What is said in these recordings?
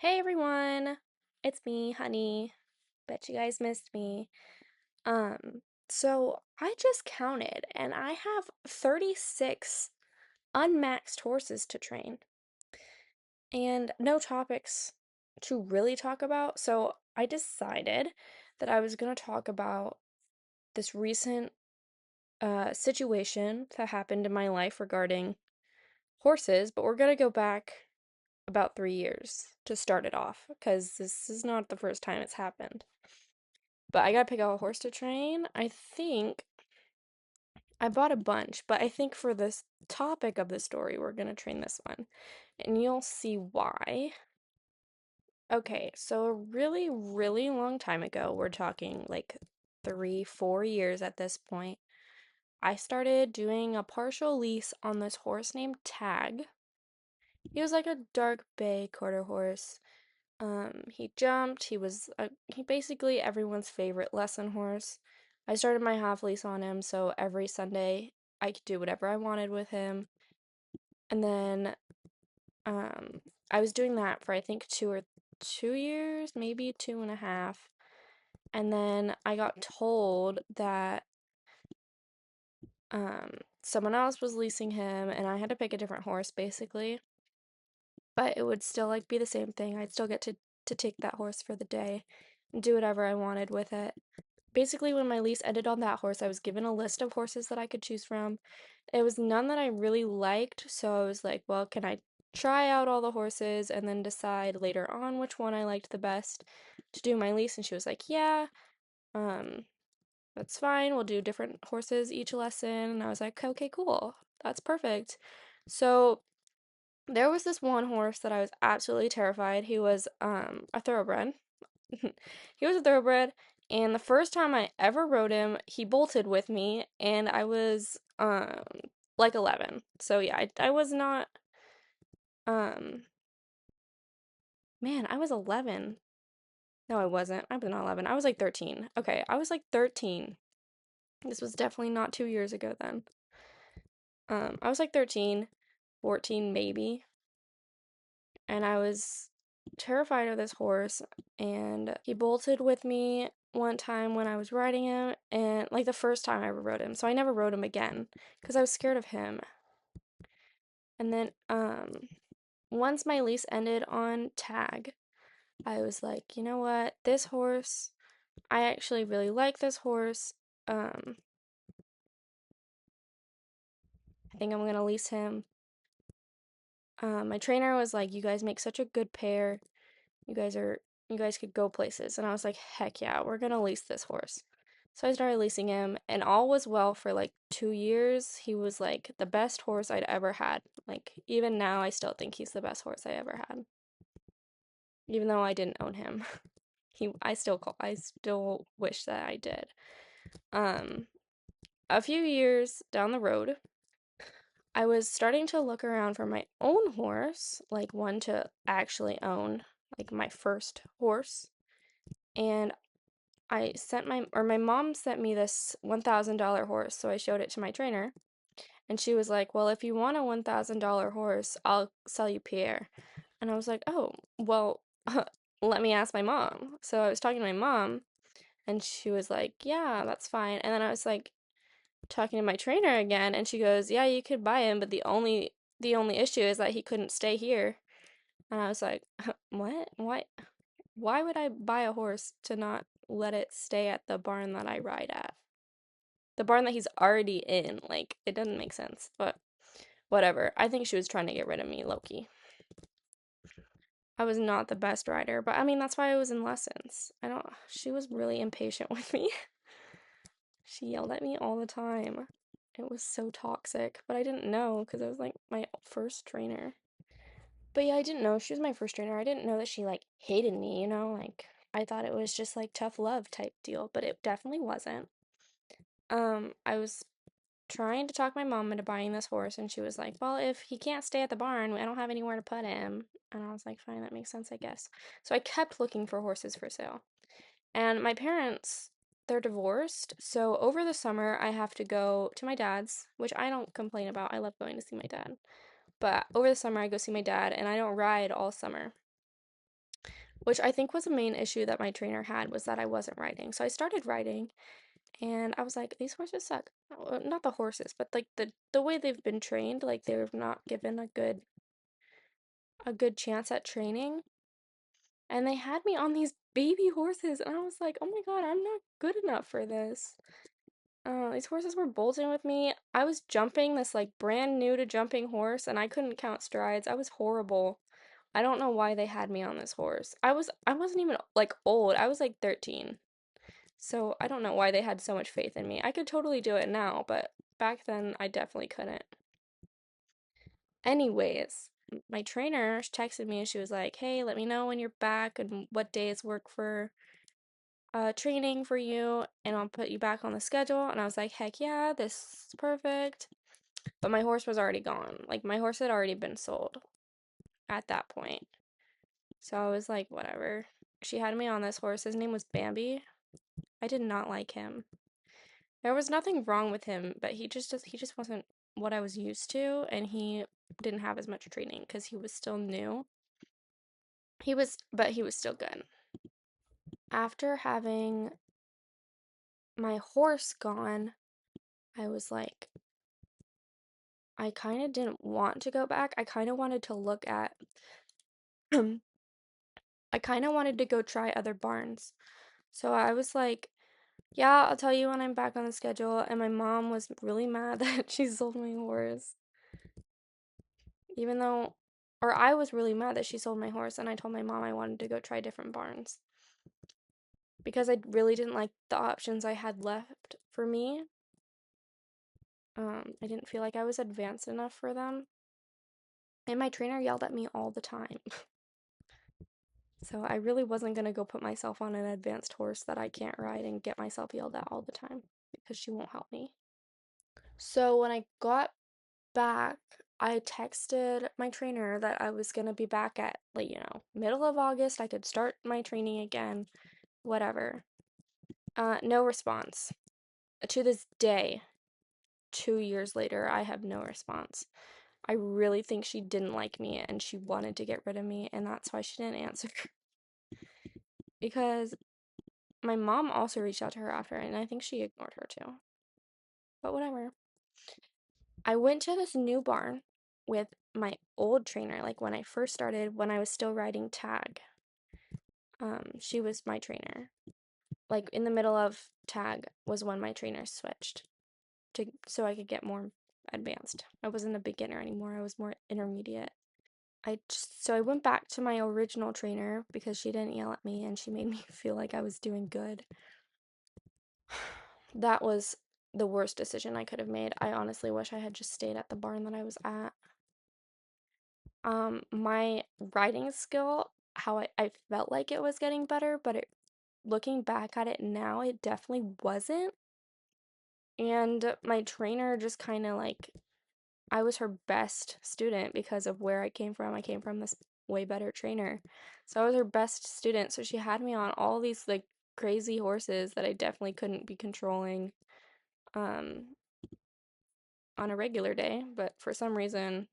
Hey everyone, it's me, honey. Bet you guys missed me. Um, so I just counted and I have 36 unmaxed horses to train and no topics to really talk about. So I decided that I was going to talk about this recent situation that happened in my life regarding horses, but we're going to go back about 3 years to start it off because this is not the first time it's happened. But I gotta pick out a horse to train. I think I bought a bunch, but I think for this topic of the story, we're gonna train this one. And you'll see why. Okay, so a really, really long time ago, we're talking like 3, 4 years at this point, I started doing a partial lease on this horse named Tag. He was like a dark bay quarter horse. He jumped. He basically everyone's favorite lesson horse. I started my half lease on him, so every Sunday I could do whatever I wanted with him. And then um I was doing that for I think 2 years, maybe 2.5. And then I got told that someone else was leasing him and I had to pick a different horse basically. But it would still like be the same thing. I'd still get to take that horse for the day and do whatever I wanted with it. Basically, when my lease ended on that horse, I was given a list of horses that I could choose from. It was none that I really liked, so I was like, well, can I try out all the horses and then decide later on which one I liked the best to do my lease? And she was like, yeah, um, that's fine. We'll do different horses each lesson. And I was like, okay, cool. That's perfect. So there was this one horse that I was absolutely terrified. He was a thoroughbred. He was a thoroughbred, and the first time I ever rode him, he bolted with me, and I was like 11. So yeah, I was not um man, I was 11. No, I wasn't. I was not 11. I was like 13. Okay, I was like 13. This was definitely not 2 years ago then. I was like 13, 14 maybe, and I was terrified of this horse, and he bolted with me one time when I was riding him, and like the first time I ever rode him. So I never rode him again because I was scared of him. And then once my lease ended on Tag, I was like, you know what? This horse, I actually really like this horse. Um I think I'm going to lease him. My trainer was like, you guys make such a good pair. You guys are you guys could go places. And I was like, heck yeah, we're gonna lease this horse. So I started leasing him, and all was well for like 2 years. He was like the best horse I'd ever had. Like, even now, I still think he's the best horse I ever had, even though I didn't own him. I still wish that I did. Um, a few years down the road, I was starting to look around for my own horse, like one to actually own, like my first horse. And my mom sent me this $1,000 horse, so I showed it to my trainer, and she was like, "Well, if you want a $1,000 horse, I'll sell you Pierre." And I was like, "Oh, well, let me ask my mom." So I was talking to my mom, and she was like, "Yeah, that's fine." And then I was like talking to my trainer again, and she goes, "Yeah, you could buy him, but the only issue is that he couldn't stay here." And I was like, "What? What? Why would I buy a horse to not let it stay at the barn that I ride at? The barn that he's already in. Like, it doesn't make sense. But whatever. I think she was trying to get rid of me, Loki. I was not the best rider, but I mean, that's why I was in lessons. She was really impatient with me. She yelled at me all the time. It was so toxic, but I didn't know because I was like my first trainer. But yeah, I didn't know she was my first trainer. I didn't know that she like hated me, Like I thought it was just like tough love type deal, but it definitely wasn't. I was trying to talk my mom into buying this horse, and she was like, "Well, if he can't stay at the barn, I don't have anywhere to put him." And I was like, "Fine, that makes sense, I guess." So I kept looking for horses for sale. And my parents, they're divorced, so over the summer I have to go to my dad's, which I don't complain about. I love going to see my dad. But over the summer I go see my dad, and I don't ride all summer. which I think was a main issue that my trainer had was that I wasn't riding. So I started riding and I was like, these horses suck. Not the horses, but like the way they've been trained, like they're not given a good chance at training. And they had me on these baby horses and I was like, "Oh my God, I'm not good enough for this." These horses were bolting with me. I was jumping this like brand new to jumping horse and I couldn't count strides. I was horrible. I don't know why they had me on this horse. I wasn't even like old. I was like 13. So I don't know why they had so much faith in me. I could totally do it now, but back then I definitely couldn't. Anyways, my trainer texted me and she was like, "Hey, let me know when you're back and what days work for training for you and I'll put you back on the schedule." And I was like, "Heck yeah, this is perfect." But my horse was already gone. Like my horse had already been sold at that point. So I was like, whatever. She had me on this horse. His name was Bambi. I did not like him. There was nothing wrong with him, but he just wasn't what I was used to, and he didn't have as much training because he was still new. But he was still good. After having my horse gone, I was like, I kind of didn't want to go back. I kind of wanted to look at, I kind of wanted to go try other barns. So I was like, yeah, I'll tell you when I'm back on the schedule. And my mom was really mad that she sold my horse. Even though, or I was really mad that she sold my horse. And I told my mom I wanted to go try different barns. Because I really didn't like the options I had left for me. I didn't feel like I was advanced enough for them. And my trainer yelled at me all the time. So I really wasn't going to go put myself on an advanced horse that I can't ride and get myself yelled at all the time because she won't help me. So when I got back, I texted my trainer that I was going to be back at, like, middle of August. I could start my training again, whatever. No response. To this day, 2 years later, I have no response. I really think she didn't like me and she wanted to get rid of me, and that's why she didn't answer. Because my mom also reached out to her after, and I think she ignored her too. But whatever. I went to this new barn with my old trainer, like when I first started, when I was still riding tag. She was my trainer. Like in the middle of tag was when my trainer switched to so I could get more advanced. I wasn't a beginner anymore. I was more intermediate. So I went back to my original trainer because she didn't yell at me and she made me feel like I was doing good. That was the worst decision I could have made. I honestly wish I had just stayed at the barn that I was at. My writing skill, how I felt like it was getting better, but looking back at it now, it definitely wasn't. And my trainer just kind of like, I was her best student because of where I came from. I came from this way better trainer. So I was her best student. So she had me on all these like crazy horses that I definitely couldn't be controlling um on a regular day, but for some reason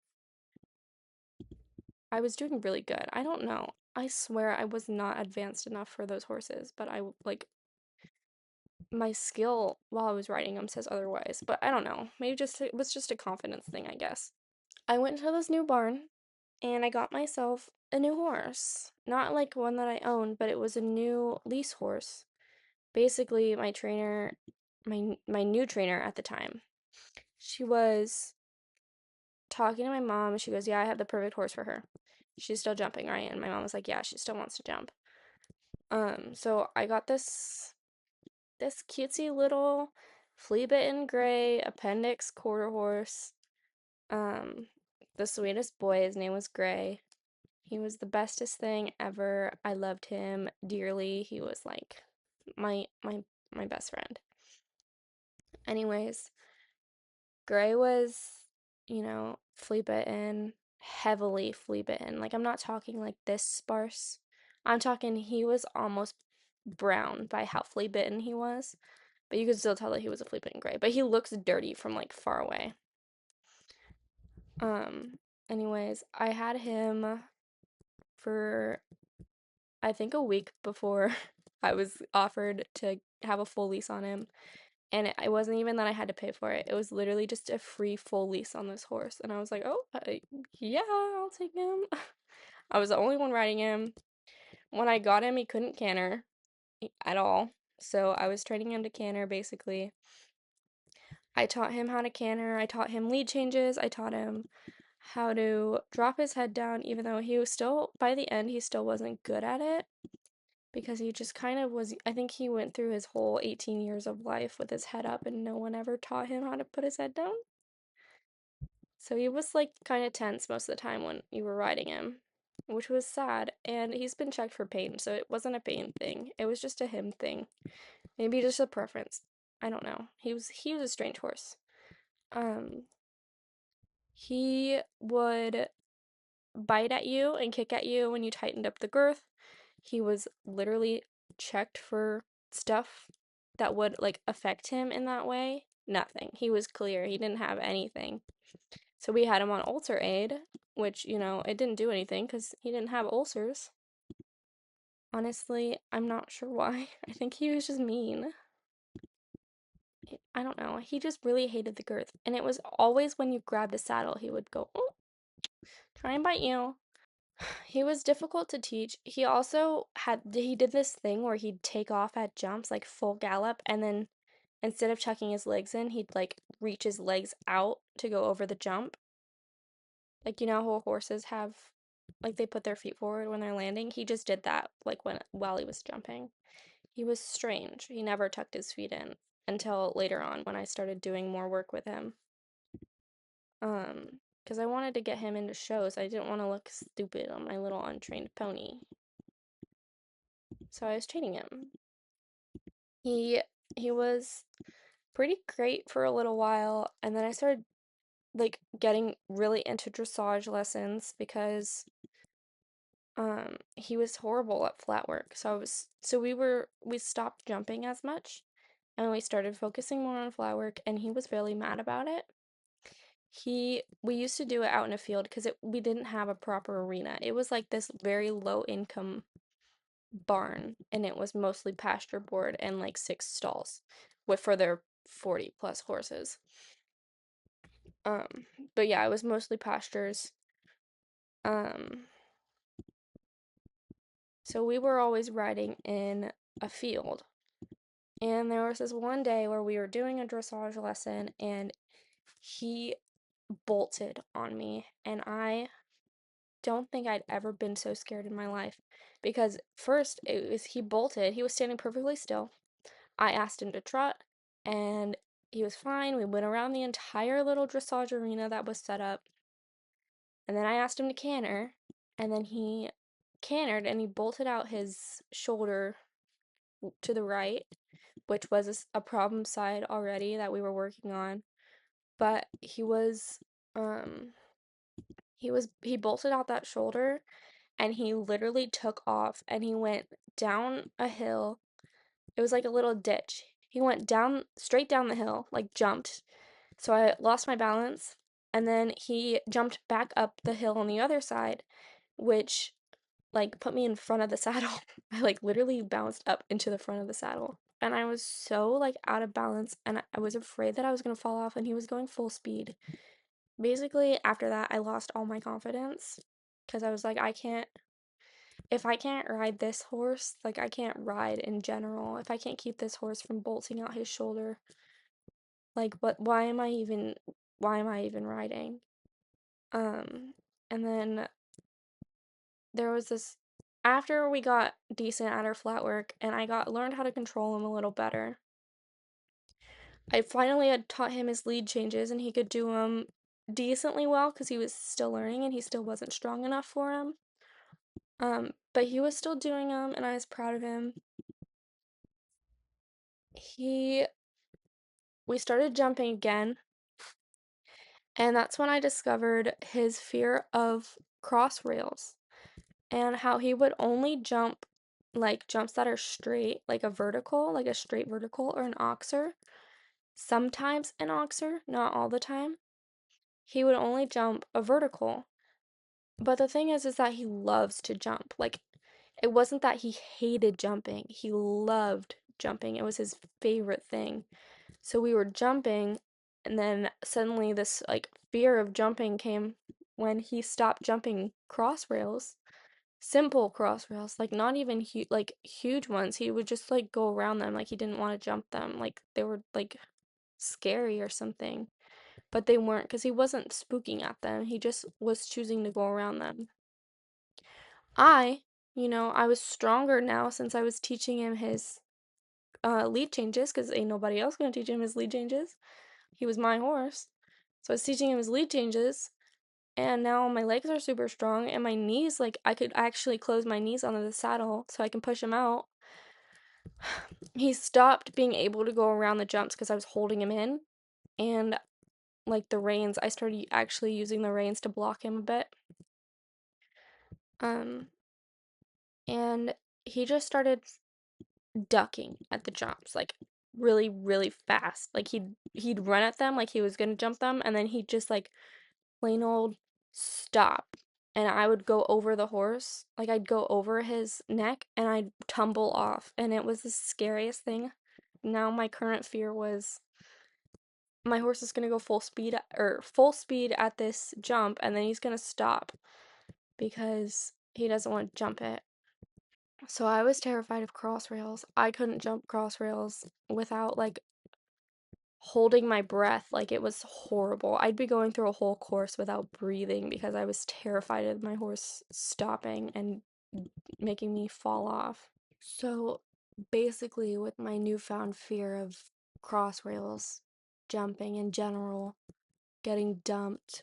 I was doing really good. I don't know. I swear I was not advanced enough for those horses, but I like my skill while I was riding them says otherwise. But I don't know. Maybe just it was just a confidence thing, I guess. I went to this new barn and I got myself a new horse. Not like one that I owned, but it was a new lease horse. Basically, my new trainer at the time, she was talking to my mom. She goes, "Yeah, I have the perfect horse for her. She's still jumping, right?" And my mom was like, "Yeah, she still wants to jump." So I got this cutesy little flea bitten gray appendix quarter horse. Um, the sweetest boy. His name was Gray. He was the bestest thing ever. I loved him dearly. He was like my best friend. Anyways, Gray was, flea bitten, heavily flea bitten. Like I'm not talking like this sparse. I'm talking he was almost brown by how flea bitten he was. But you could still tell that he was a flea bitten gray. But he looks dirty from like far away. Um, anyways, I had him for I think a week before I was offered to have a full lease on him. And it wasn't even that I had to pay for it. It was literally just a free full lease on this horse. And I was like, oh, yeah, I'll take him. I was the only one riding him. When I got him, he couldn't canter at all. So I was training him to canter basically. I taught him how to canter. I taught him lead changes. I taught him how to drop his head down, even though he was still, by the end, he still wasn't good at it because he just kind of was. I think he went through his whole 18 years of life with his head up and no one ever taught him how to put his head down. So he was like kind of tense most of the time when you were riding him, which was sad. And he's been checked for pain, so it wasn't a pain thing. It was just a him thing. Maybe just a preference. I don't know. He was a strange horse. Um he would bite at you and kick at you when you tightened up the girth. He was literally checked for stuff that would like affect him in that way. Nothing. He was clear. He didn't have anything. So we had him on ulcer aid, which, it didn't do anything because he didn't have ulcers. Honestly, I'm not sure why. I think he was just mean. I don't know. He just really hated the girth. And it was always when you grabbed a saddle, he would go, oh, try and bite you. He was difficult to teach. He did this thing where he'd take off at jumps, like full gallop, and then instead of chucking his legs in, he'd like reach his legs out to go over the jump. Like, how horses have, like, they put their feet forward when they're landing? He just did that, like, while he was jumping. He was strange. He never tucked his feet in until later on when I started doing more work with him. Because I wanted to get him into shows. I didn't want to look stupid on my little untrained pony. So I was training him. He he was pretty great for a little while, and then I started like getting really into dressage lessons because he was horrible at flat work. We stopped jumping as much and we started focusing more on flat work, and he was really mad about it. We used to do it out in a field because we didn't have a proper arena. It was like this very low income barn, and it was mostly pasture board and like 6 stalls for their 40 plus horses. Um, but yeah, it was mostly pastures. Um, so we were always riding in a field. And there was this one day where we were doing a dressage lesson and he bolted on me, and I don't think I'd ever been so scared in my life because first he bolted. He was standing perfectly still. I asked him to trot and he was fine. We went around the entire little dressage arena that was set up. And then I asked him to canter, and then he cantered and he bolted out his shoulder to the right, which was a problem side already that we were working on. But um he bolted out that shoulder and he literally took off and he went down a hill. It was like a little ditch. He went down straight down the hill, like jumped. So I lost my balance, and then he jumped back up the hill on the other side, which like put me in front of the saddle. I like literally bounced up into the front of the saddle. And I was so like out of balance and I was afraid that I was going to fall off, and he was going full speed. Basically, after that, I lost all my confidence because I was like, if I can't ride this horse, like I can't ride in general. If I can't keep this horse from bolting out his shoulder, like why am I even riding? Um, and then there was this after we got decent at our flat work and I got learned how to control him a little better. I finally had taught him his lead changes and he could do them decently well because he was still learning and he still wasn't strong enough for him. But he was still doing them and I was proud of him. He we started jumping again, and that's when I discovered his fear of cross rails and how he would only jump like jumps that are straight, like a straight vertical or an oxer. Sometimes an oxer, not all the time. He would only jump a vertical. But the thing is that he loves to jump. Like It wasn't that he hated jumping. He loved jumping. It was his favorite thing. So we were jumping, and then suddenly this like fear of jumping came when he stopped jumping cross rails. Simple cross rails, like not even like huge ones. He would just like go around them like he didn't want to jump them. Like they were like scary or something. But they weren't because he wasn't spooking at them. He just was choosing to go around them. I, I was stronger now since I was teaching him his lead changes because ain't nobody else gonna teach him his lead changes. He was my horse. So I was teaching him his lead changes, and now my legs are super strong, and my knees, like, I could actually close my knees onto the saddle so I can push him out. He stopped being able to go around the jumps because I was holding him in, and, like, the reins, I started actually using the reins to block him a bit. Um, and he just started ducking at the jumps, like, really, really fast. Like, he'd run at them like he was gonna jump them, and then he'd just, like, plain old stop. And I would go over the horse, like I'd go over his neck and I'd tumble off. And it was the scariest thing. Now my current fear was my horse is gonna go full speed at this jump and then he's gonna stop because he doesn't want to jump it. So I was terrified of cross rails. I couldn't jump cross rails without like holding my breath. Like it was horrible. I'd be going through a whole course without breathing because I was terrified of my horse stopping and making me fall off. So basically, with my newfound fear of cross rails, jumping in general, getting dumped,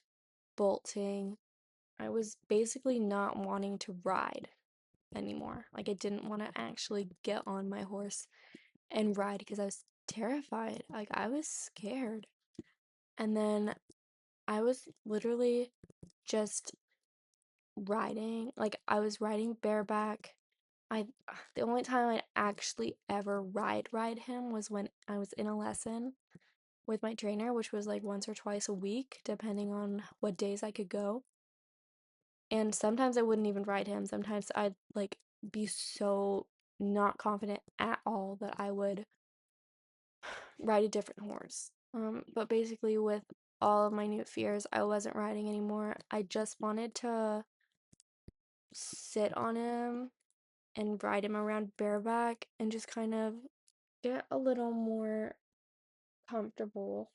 bolting, I was basically not wanting to ride anymore. Like I didn't want to actually get on my horse and ride because I was terrified. Like I was scared. And then I was literally just riding, like I was riding bareback. I the only time I actually ever ride him was when I was in a lesson with my trainer, which was like once or twice a week, depending on what days I could go. And sometimes I wouldn't even ride him. Sometimes I'd like be so not confident at all that I would ride a different horse. But basically with all of my new fears, I wasn't riding anymore. I just wanted to sit on him and ride him around bareback and just kind of get a little more comfortable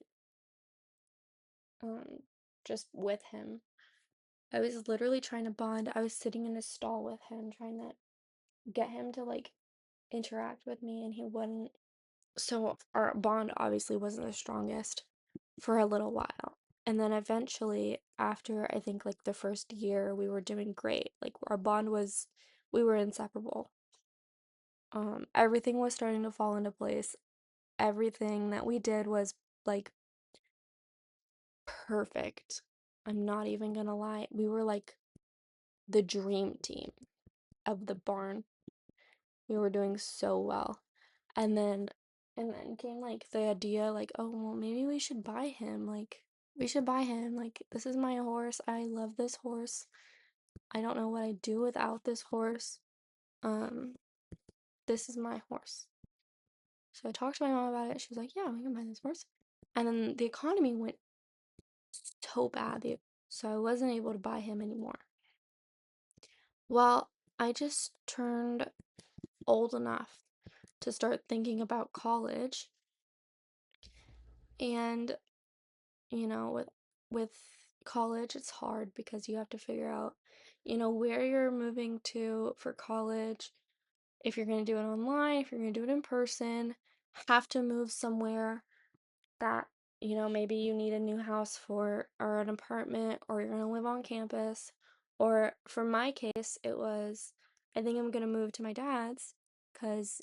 um just with him. I was literally trying to bond. I was sitting in a stall with him trying to get him to like interact with me and he wouldn't. So our bond obviously wasn't the strongest for a little while. And then eventually after I think like the first year we were doing great. Like our bond was we were inseparable. Everything was starting to fall into place. Everything that we did was like perfect. I'm not even gonna lie. We were like the dream team of the barn. We were doing so well. And then came like the idea like, oh, well, maybe we should buy him. Like we should buy him. Like this is my horse. I love this horse. I don't know what I'd do without this horse. Um this is my horse. So I talked to my mom about it. She was like, "Yeah, we can buy this horse." And then the economy went so bad. So I wasn't able to buy him anymore. Well, I just turned old enough to start thinking about college. And, with college, it's hard because you have to figure out, where you're moving to for college, if you're going to do it online, if you're going to do it in person, have to move somewhere that, maybe you need a new house for or an apartment or you're going to live on campus. Or for my case, it was I think I'm going to move to my dad's because,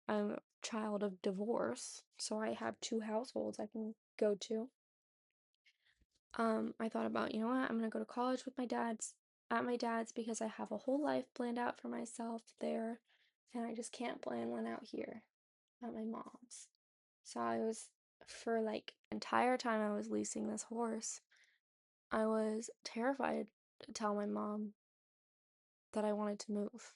I'm a child of divorce, so I have two households I can go to. I thought about, you know what, I'm going to go to college with my dad's because I have a whole life planned out for myself there and I just can't plan one out here at my mom's. So I was, for like entire time I was leasing this horse, I was terrified to tell my mom that I wanted to move.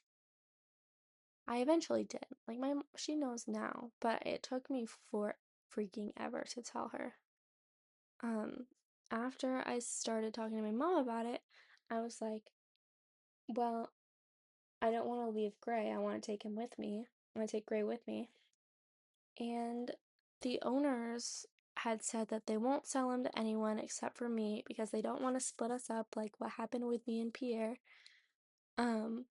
I eventually did. Like she knows now, but it took me for freaking ever to tell her. Um, After I started talking to my mom about it, I was like, well, I don't want to leave Gray. I want to take him with me. I want to take Gray with me. And the owners had said that they won't sell him to anyone except for me because they don't want to split us up like what happened with me and Pierre. Um,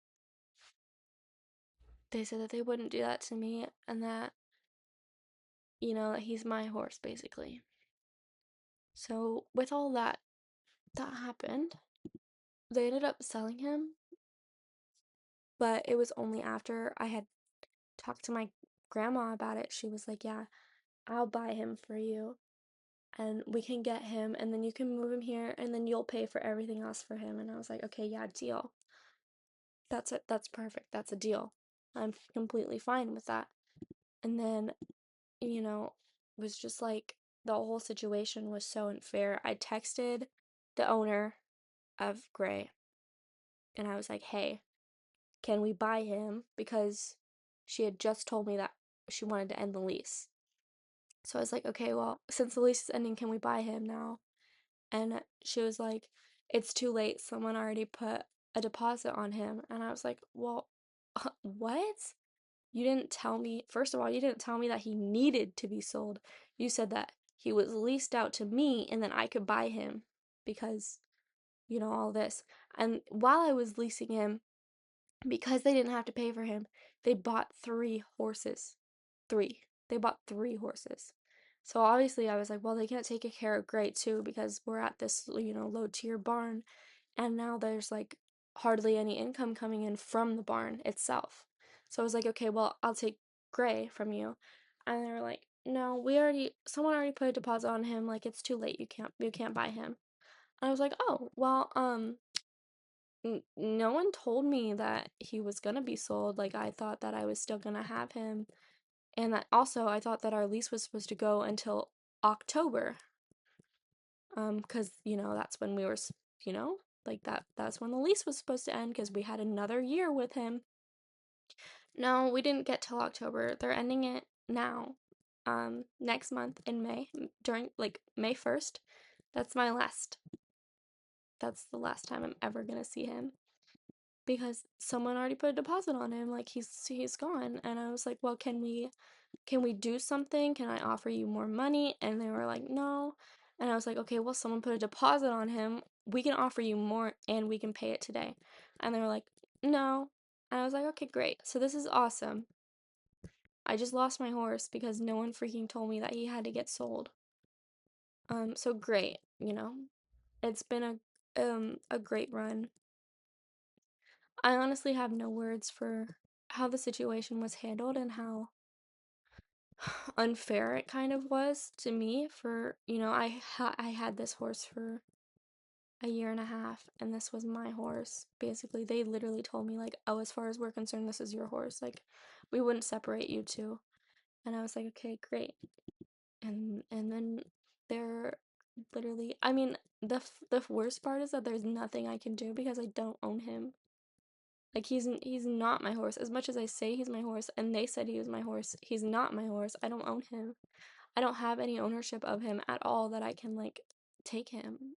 they said that they wouldn't do that to me and that, that he's my horse basically. So with all that happened, they ended up selling him, but it was only after I had talked to my grandma about it. She was like, "Yeah, I'll buy him for you and we can get him and then you can move him here and then you'll pay for everything else for him." And I was like, "Okay, yeah, deal. That's it. That's perfect. That's a deal. I'm completely fine with that." And then, you know, it was just like the whole situation was so unfair. I texted the owner of Gray and I was like, "Hey, can we buy him?" Because she had just told me that she wanted to end the lease. So I was like, "Okay, well, since the lease is ending, can we buy him now?" And she was like, "It's too late. Someone already put a deposit on him." And I was like, "Well, what? You didn't tell me. First of all, you didn't tell me that he needed to be sold. You said that he was leased out to me and then I could buy him because, all this." And while I was leasing him, because they didn't have to pay for him, they bought 3 horses. Three. They bought 3 horses. So obviously I was like, well, they can't take care of Gray too because we're at this, low tier barn and now there's like hardly any income coming in from the barn itself. So I was like, okay, well, I'll take Gray from you. And they were like, no, someone already put a deposit on him, like it's too late. You can't buy him. And I was like, oh, well, no one told me that he was gonna be sold. Like I thought that I was still gonna have him. And that also I thought that our lease was supposed to go until October. Cuz that's when we were, like that's when the lease was supposed to end because we had another year with him. No, we didn't get till October. They're ending it now. Next month in May, during like May 1st. That's my last. That's the last time I'm ever going to see him because someone already put a deposit on him, like he's gone. And I was like, "Well, can we do something? Can I offer you more money?" And they were like, "No." And I was like, "Okay, well, someone put a deposit on him. We can offer you more and we can pay it today." And they were like, "No." And I was like, "Okay, great. So this is awesome. I just lost my horse because no one freaking told me that he had to get sold." So great, It's been a great run. I honestly have no words for how the situation was handled and how unfair it kind of was to me for, I had this horse for a year and a half and this was my horse. Basically, they literally told me like, "Oh, as far as we're concerned, this is your horse. Like, we wouldn't separate you two." And I was like, "Okay, great." And then they're literally, I mean, the worst part is that there's nothing I can do because I don't own him. Like he's not my horse. As much as I say he's my horse and they said he was my horse, he's not my horse. I don't own him. I don't have any ownership of him at all that I can like take him.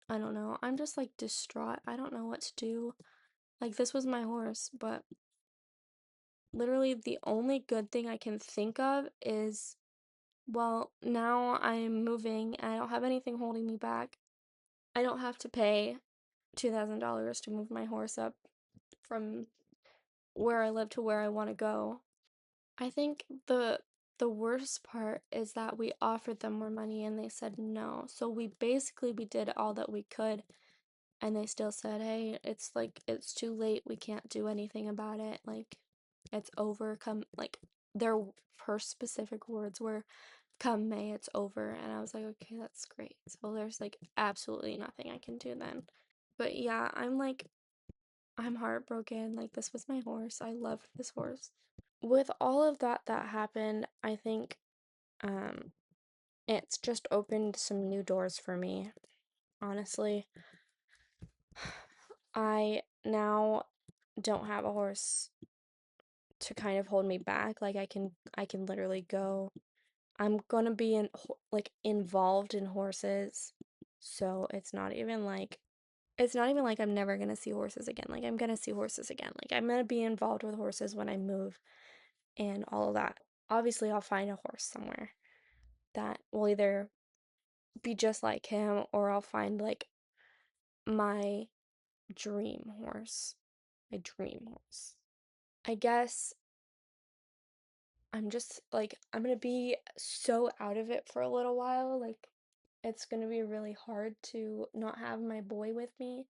I don't know. I'm just like distraught. I don't know what to do. Like this was my horse, but literally the only good thing I can think of is, well, now I'm moving and I don't have anything holding me back. I don't have to pay $2,000 to move my horse up from where I live to where I want to go. I think the worst part is that we offered them more money and they said no. So we did all that we could and they still said, "Hey, it's too late. We can't do anything about it. Like it's over. Come like their first specific words were, "Come May, it's over." And I was like, "Okay, that's great." So there's like absolutely nothing I can do then. But yeah, I'm heartbroken. Like this was my horse. I loved this horse. With all of that happened, I think um it's just opened some new doors for me, honestly. I now don't have a horse to kind of hold me back. Like I can literally go. I'm gonna be like involved in horses, so it's not even like I'm never gonna see horses again. Like I'm gonna see horses again. Like I'm gonna be involved with horses when I move and all of that. Obviously, I'll find a horse somewhere that will either be just like him or I'll find like my dream horse. My dream horse. I guess I'm just like, I'm gonna be so out of it for a little while. Like, it's gonna be really hard to not have my boy with me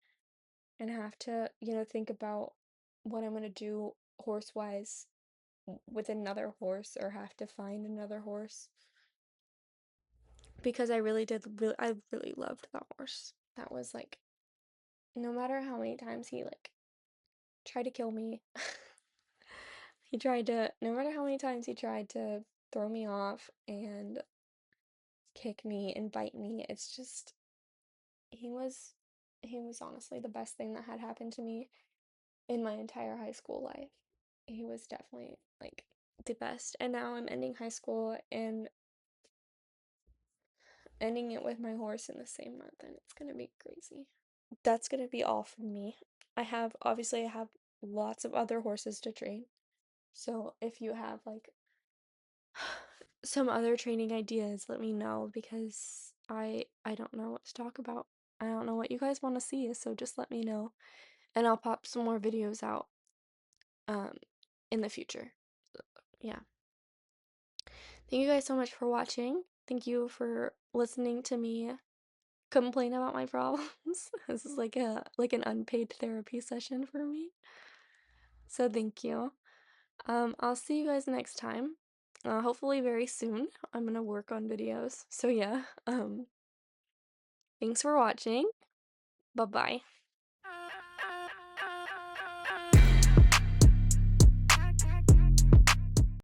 and have to, think about what I'm gonna do horse wise with another horse or have to find another horse because I really loved that horse. That was like, no matter how many times he like tried to kill me, no matter how many times he tried to throw me off and kick me and bite me, it's just, he was, he was honestly the best thing that had happened to me in my entire high school life. He was definitely like the best. And now I'm ending high school and ending it with my horse in the same month, and it's gonna be crazy. That's gonna be all from me. Obviously, I have lots of other horses to train. So if you have like some other training ideas, let me know because I don't know what to talk about. I don't know what you guys want to see, so just let me know and I'll pop some more videos out um in the future. Yeah. Thank you guys so much for watching. Thank you for listening to me complain about my problems. This is like an unpaid therapy session for me. So thank you. I'll see you guys next time. Hopefully very soon. I'm gonna work on videos. So yeah. Thanks for watching. Bye-bye.